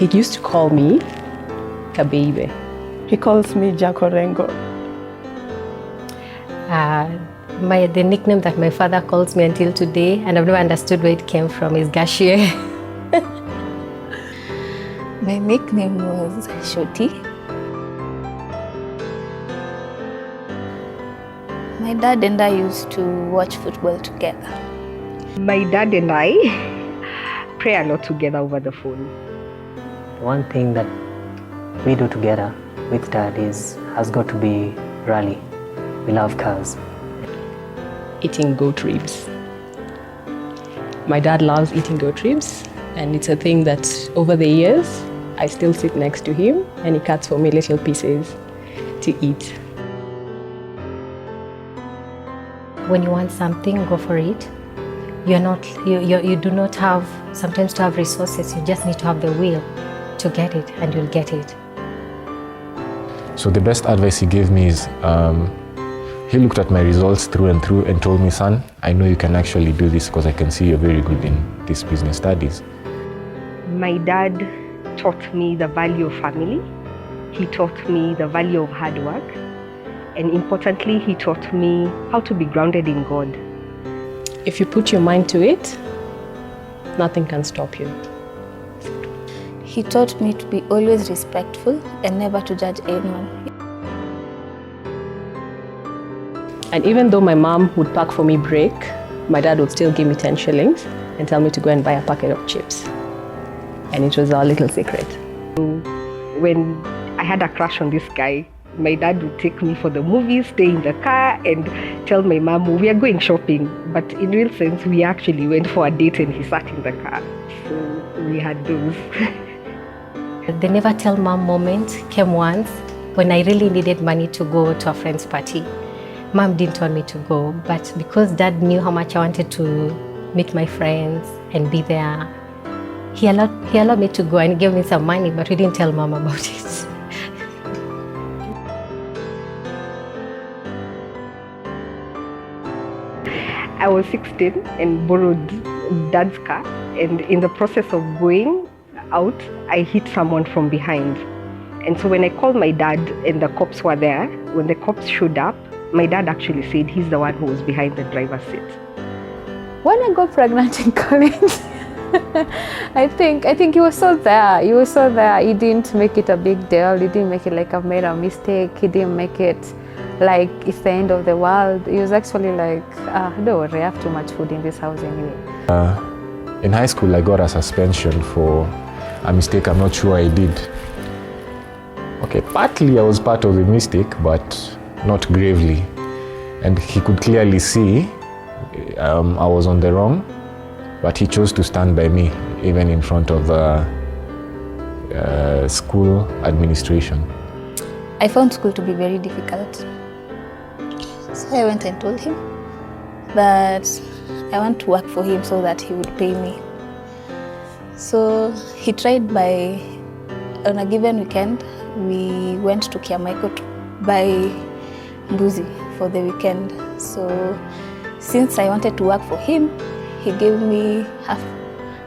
He used to call me Kabeibe. He calls me Jacorengo. The nickname that my father calls me until today, and I've never understood where it came from, is Gashie. My nickname was Shoti. My dad and I used to watch football together. My dad and I pray a lot together over the phone. One thing that we do together with Dad has got to be rally. We love cars. Eating goat ribs. My dad loves eating goat ribs, and it's a thing that over the years, I still sit next to him and he cuts for me little pieces to eat. When you want something, go for it. You do not have, sometimes to have resources, you just need to have the will to get it, and you'll get it. So the best advice he gave me is, he looked at my results through and through and told me, son, I know you can actually do this because I can see you're very good in these business studies. My dad taught me the value of family. He taught me the value of hard work. And importantly, he taught me how to be grounded in God. If you put your mind to it, nothing can stop you. He taught me to be always respectful and never to judge anyone. And even though my mom would pack for me break, my dad would still give me 10 shillings and tell me to go and buy a packet of chips. And it was our little secret. When I had a crush on this guy, my dad would take me for the movies, stay in the car, and tell my mom, we are going shopping. But in real sense, we actually went for a date and he sat in the car. So we had those. The never tell mom moment came once when I really needed money to go to a friend's party. Mom didn't want me to go, but because dad knew how much I wanted to meet my friends and be there, he allowed me to go and gave me some money, but we didn't tell mom about it. I was 16 and borrowed dad's car, and in the process of going out, I hit someone from behind. And so when I called my dad and the cops were there, when the cops showed up, my dad actually said he's the one who was behind the driver's seat. When I got pregnant in college, I think he was so there. He was so there. He didn't make it a big deal. He didn't make it like I've made a mistake. He didn't make it like it's the end of the world. He was actually like, don't worry, I have too much food in this house anyway. In high school, I got a suspension for a mistake I'm not sure I did. Okay, partly I was part of the mistake, but not gravely. And he could clearly see I was on the wrong, but he chose to stand by me, even in front of school administration. I found school to be very difficult. So I went and told him that I want to work for him so that he would pay me. So he tried on a given weekend, we went to Kiamaiko to buy mbuzi for the weekend. So since I wanted to work for him, he gave me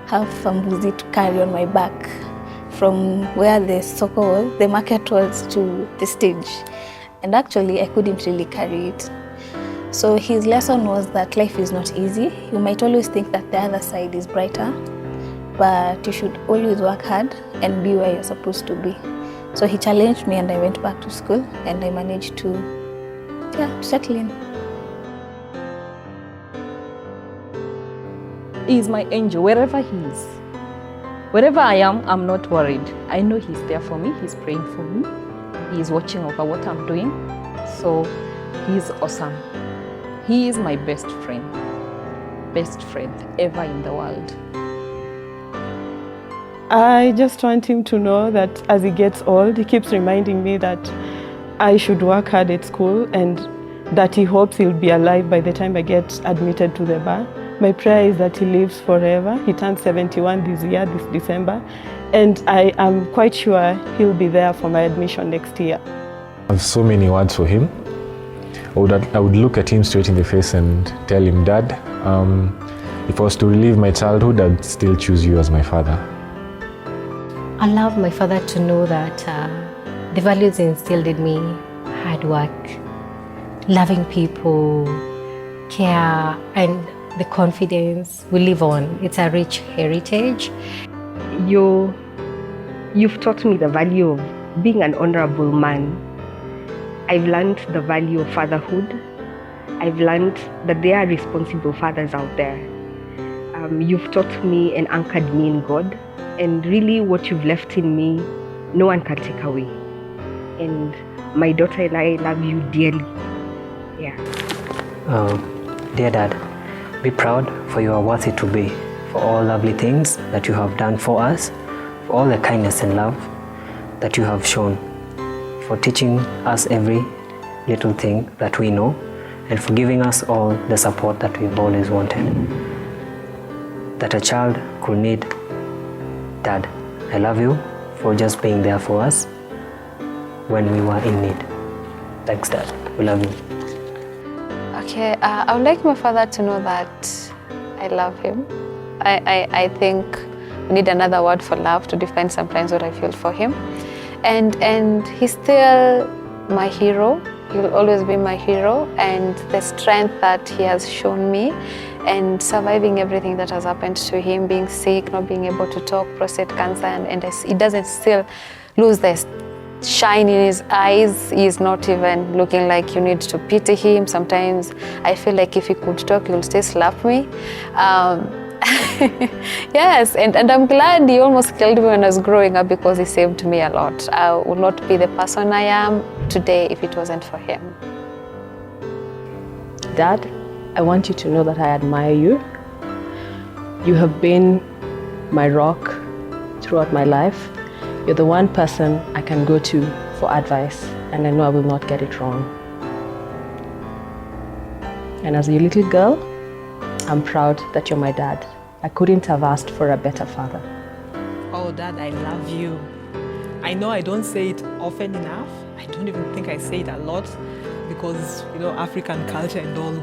half a mbuzi to carry on my back from where the soko was, the market was, to the stage. And actually, I couldn't really carry it. So his lesson was that life is not easy. You might always think that the other side is brighter, but you should always work hard and be where you're supposed to be. So he challenged me and I went back to school and I managed to settle in. He's my angel wherever he is. Wherever I am, I'm not worried. I know he's there for me, he's praying for me, he's watching over what I'm doing. So he's awesome. He is my best friend ever in the world. I just want him to know that as he gets old, he keeps reminding me that I should work hard at school and that he hopes he'll be alive by the time I get admitted to the bar. My prayer is that he lives forever. He turns 71 this year, this December, and I am quite sure he'll be there for my admission next year. I have so many words for him. I would look at him straight in the face and tell him, Dad, if I was to relive my childhood, I'd still choose you as my father. I love my father to know that the values instilled in me, hard work, loving people, care, and the confidence we live on. It's a rich heritage. You've taught me the value of being an honorable man. I've learned the value of fatherhood. I've learned that there are responsible fathers out there. You've taught me and anchored me in God. And really what you've left in me, no one can take away. And my daughter and I love you dearly. Yeah. Dear Dad, be proud, for you are worthy to be, for all lovely things that you have done for us, for all the kindness and love that you have shown, for teaching us every little thing that we know, and for giving us all the support that we've always wanted, that a child could need. Dad, I love you for just being there for us when we were in need. Thanks, Dad. We love you. Okay, I would like my father to know that I love him. I think we need another word for love to define sometimes what I feel for him. And he's still my hero. He'll always be my hero, and the strength that he has shown me and surviving everything that has happened to him, being sick, not being able to talk, prostate cancer, and he doesn't still lose the shine in his eyes. He's not even looking like you need to pity him. Sometimes I feel like if he could talk, he'll still slap me. Yes, and I'm glad he almost killed me when I was growing up because he saved me a lot. I would not be the person I am today if it wasn't for him. Dad, I want you to know that I admire you. You have been my rock throughout my life. You're the one person I can go to for advice, and I know I will not get it wrong. And as a little girl, I'm proud that you're my dad. I couldn't have asked for a better father. Oh, Dad, I love you. I know I don't say it often enough. I don't even think I say it a lot because, you know, African culture and all,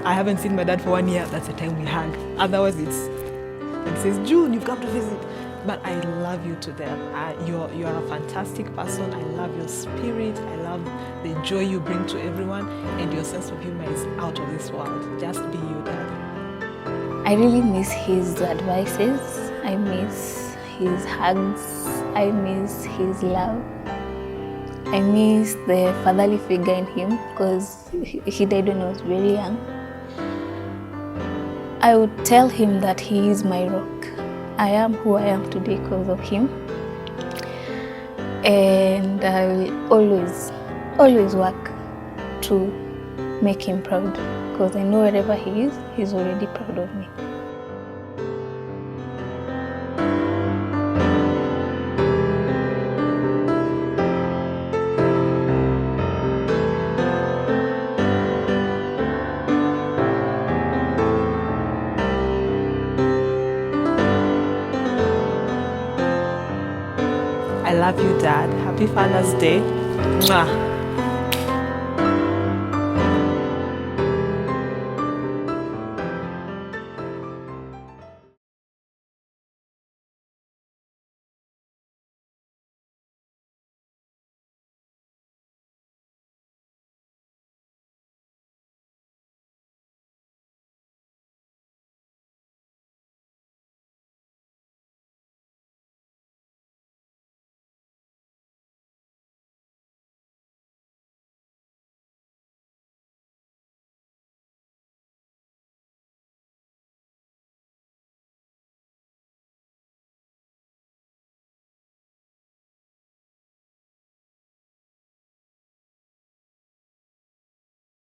I haven't seen my dad for 1 year. That's the time we hug. Otherwise, it says, June, you've come to visit. But I love you to death. You're a fantastic person. I love your spirit. I love the joy you bring to everyone, and your sense of humor is out of this world. Just be you, Dad. I really miss his advices. I miss his hugs. I miss his love. I miss the fatherly figure in him because he died when I was very young. I would tell him that he is my rock. I am who I am today because of him. And I will always work to make him proud because I know wherever he is, he's already proud of me. I love you, Dad. Happy Father's Day. Mwah.